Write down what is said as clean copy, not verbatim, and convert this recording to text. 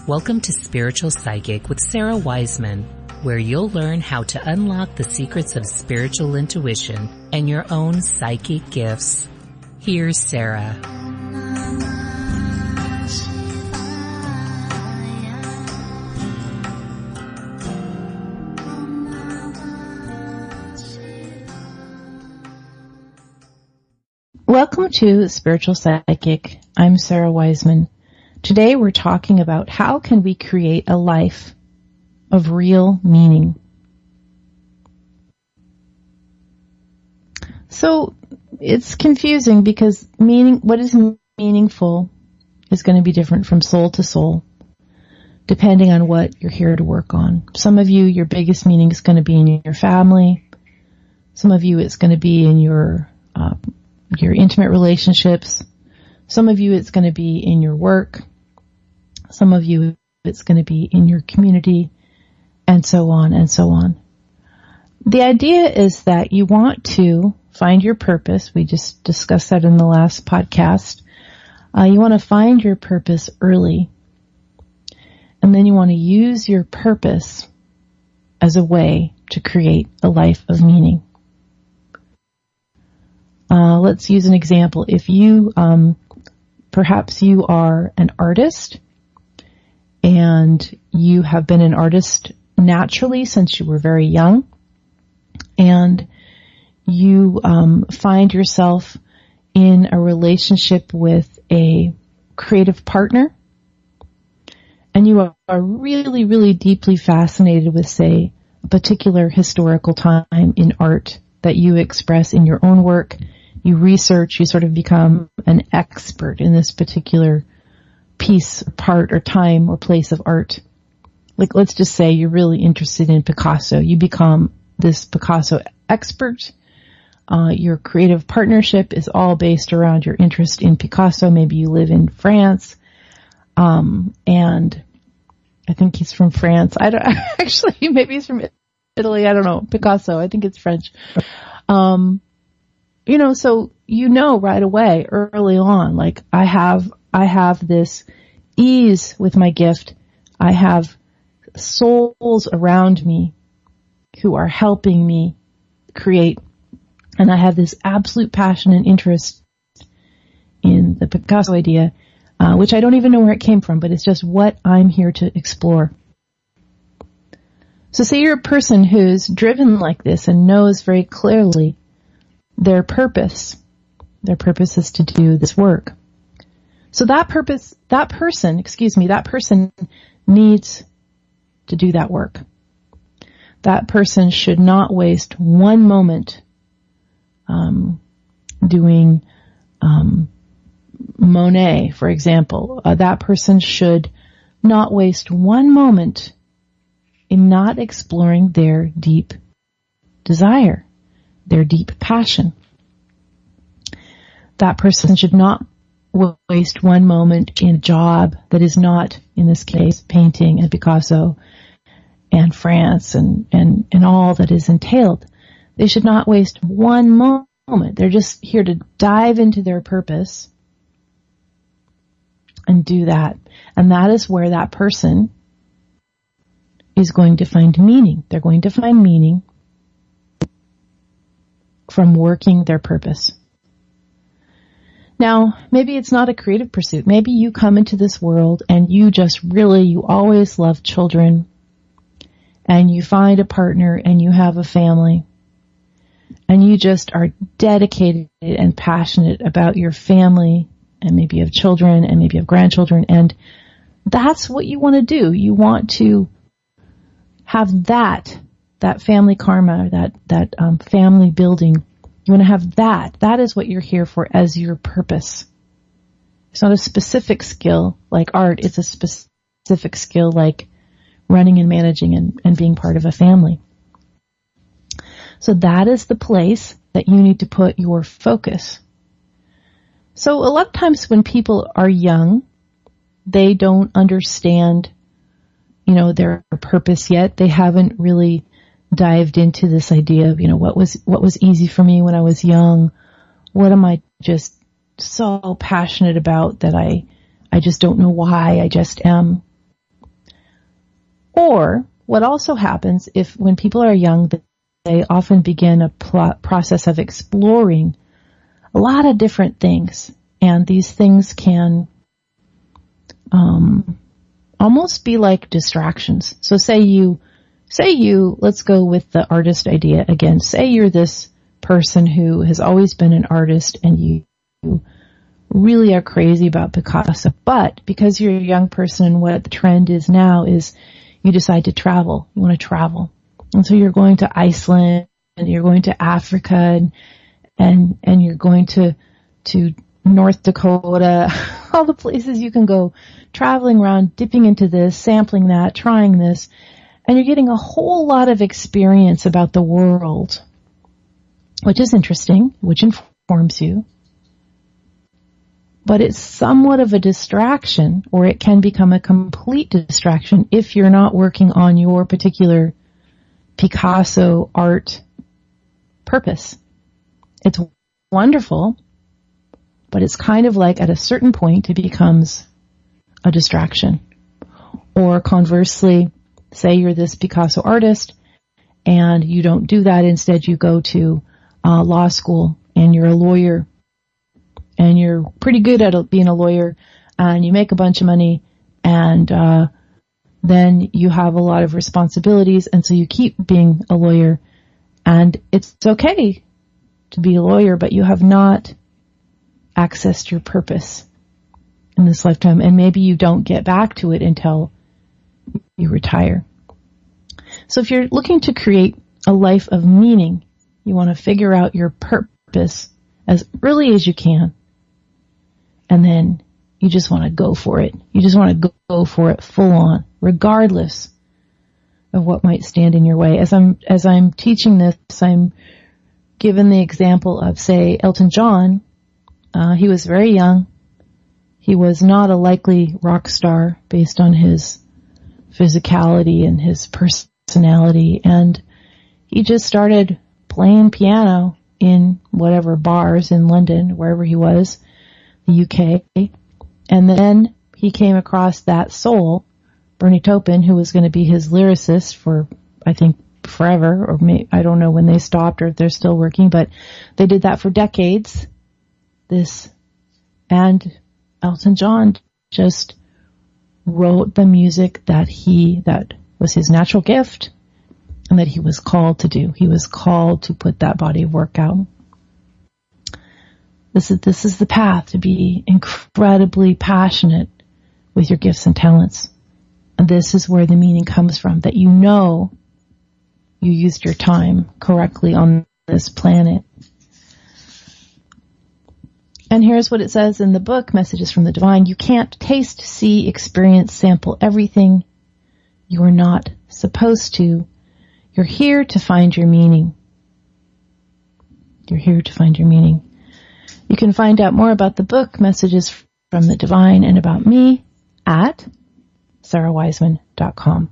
Welcome to Spiritual Psychic with Sarah Wiseman, where you'll learn how to unlock the secrets of spiritual intuition and your own psychic gifts. Here's Sarah. Welcome to Spiritual Psychic. I'm Sarah Wiseman. Today we're talking about how can we create a life of real meaning. So it's confusing because what is meaningful is going to be different from soul to soul, depending on what you're here to work on. Some of you, your biggest meaning is going to be in your family. Some of you, it's going to be in your intimate relationships. Some of you, it's going to be in your work. Some of you, it's going to be in your community, and so on and so on. The idea is that you want to find your purpose. We just discussed that in the last podcast. You want to find your purpose early, and then you want to use your purpose as a way to create a life of meaning. Let's use an example. If you, perhaps you are an artist and you have been an artist naturally since you were very young, and you find yourself in a relationship with a creative partner, and you are really, really deeply fascinated with, say, a particular historical time in art that you express in your own work. You research, you sort of become an expert in this particular piece, part, or time, or place of art. Like, let's just say you're really interested in Picasso. You become this Picasso expert. Your creative partnership is all based around your interest in Picasso. Maybe you live in France. And I think he's from France. Actually, maybe he's from Italy. I don't know. Picasso. I think it's French. So right away, early on, like I have this ease with my gift. I have souls around me who are helping me create. And I have this absolute passion and interest in the Picasso idea, which I don't even know where it came from, but it's just what I'm here to explore. So say you're a person who's driven like this and knows very clearly their purpose. Their purpose is to do this work. So that person needs to do that work. That person should not waste one moment doing Monet, for example. That person should not waste one moment in not exploring their deep desire, their deep passion. That person should not waste one moment in a job that is not, in this case, painting and Picasso and France and all that is entailed. They should not waste one moment. They're just here to dive into their purpose and do that. And that is where that person is going to find meaning. They're going to find meaning from working their purpose. Now, maybe it's not a creative pursuit. Maybe you come into this world and you always love children, and you find a partner and you have a family, and you just are dedicated and passionate about your family, and maybe you have children and maybe you have grandchildren, and that's what you want to do. You want to have that family karma, that family building. You want to have that. That is what you're here for as your purpose. It's not a specific skill like art. It's a specific skill like running and managing and being part of a family. So that is the place that you need to put your focus. So a lot of times when people are young, they don't understand, their purpose yet. They haven't really dived into this idea of, what was easy for me when I was young. What am I just so passionate about that I just don't know why. I just am. Or what also happens when people are young, they often begin a process of exploring a lot of different things. And these things can almost be like distractions. So say you, let's go with the artist idea again. Say you're this person who has always been an artist and you really are crazy about Picasso, but because you're a young person, what the trend is now is you decide to travel. You want to travel. And so you're going to Iceland and you're going to Africa and you're going to North Dakota, all the places you can go, traveling around, dipping into this, sampling that, trying this, and you're getting a whole lot of experience about the world, which is interesting, which informs you. But it's somewhat of a distraction, or it can become a complete distraction if you're not working on your particular Picasso art purpose. It's wonderful, but it's kind of like at a certain point it becomes a distraction. Or conversely, say you're this Picasso artist and you don't do that. Instead, you go to law school and you're a lawyer and you're pretty good at being a lawyer and you make a bunch of money and then you have a lot of responsibilities, and so you keep being a lawyer, and it's okay to be a lawyer, but you have not accessed your purpose in this lifetime, and maybe you don't get back to it until you retire. So if you're looking to create a life of meaning, you want to figure out your purpose as early as you can, and then you just want to go for it. You just want to go for it full on, regardless of what might stand in your way. As I'm teaching this, I'm given the example of, say, Elton John. He was very young. He was not a likely rock star based on his physicality and his personality, and he just started playing piano in whatever bars in London, wherever he was, the UK, and then he came across that soul, Bernie Taupin, who was going to be his lyricist for, I think, forever, or I don't know when they stopped or if they're still working, but they did that for decades. And Elton John just wrote the music that was his natural gift and that he was called to do. He was called to put that body of work out. This is the path to be incredibly passionate with your gifts and talents. And this is where the meaning comes from, that you know you used your time correctly on this planet. And here's what it says in the book, Messages from the Divine. You can't taste, see, experience, sample everything. You are not supposed to. You're here to find your meaning. You're here to find your meaning. You can find out more about the book, Messages from the Divine, and about me at sarahwiseman.com.